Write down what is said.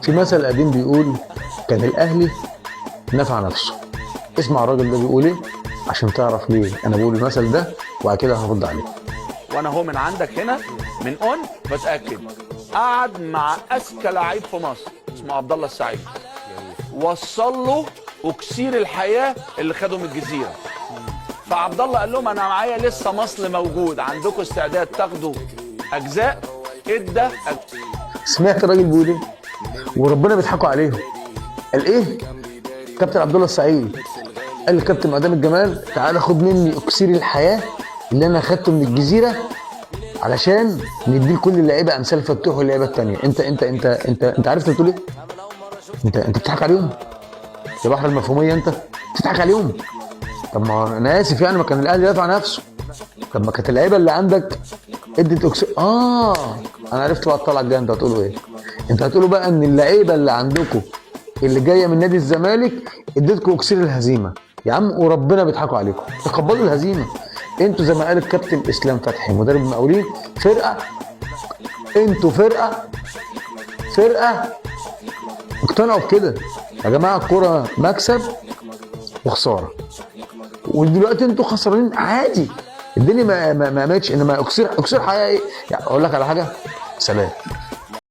في مثل قديم بيقول كان الاهلي نفع نفسه. اسمع الراجل ده بيقول ايه عشان تعرف ليه انا بقول المثل ده، وبعد كده هرد عليه. وانا هو من عندك هنا من بتاكد قعد مع اذكى لعيب في مصر اسمه عبد الله السعيد، وصل له اكسير الحياه اللي خده من الجزيره. فعبد الله قال لهم انا معايا لسه مصل موجود، عندكم استعداد تاخدوا اجزاء؟ ادى سمعت الراجل بيقول ايه؟ وربنا بيضحكوا عليهم. قال ايه؟ كابتن عبد الله السعيد قال لكابتن معدان الجمال تعالى خد مني اكسير الحياه اللي انا اخدته من الجزيره علشان نديه لكل اللعيبه امثال فتوح واللعيبه الثانيه. انت عرفت تقول ايه؟ انت بتضحك عليهم؟ يا بحر المفهوميه انت بتضحك عليهم. طب ما انا اسف يعني، ما كان الاهلي دافع نفسه. طب ما كانت اللعيبه اللي عندك ادت اكسير. انا عرفت بقى الطلعه الجايه انت هتقولوا ايه. انت هتقولوا بقى ان اللعيبه اللي عندكم اللي جايه من نادي الزمالك اديتكم اكسير الهزيمه. يا عم وربنا بيضحكوا عليكم، تقبلوا الهزيمه. انتوا زي ما قال الكابتن اسلام فتحي مدرب المقاولين فرقه، انتوا فرقه اقتنعوا بكده. يا جماعه الكوره مكسب وخساره، ودلوقتي انتوا خسرانين عادي، الدنيا ما ماتش. انما اكسير حقيقي يعني. اقول لك على حاجه، سلام.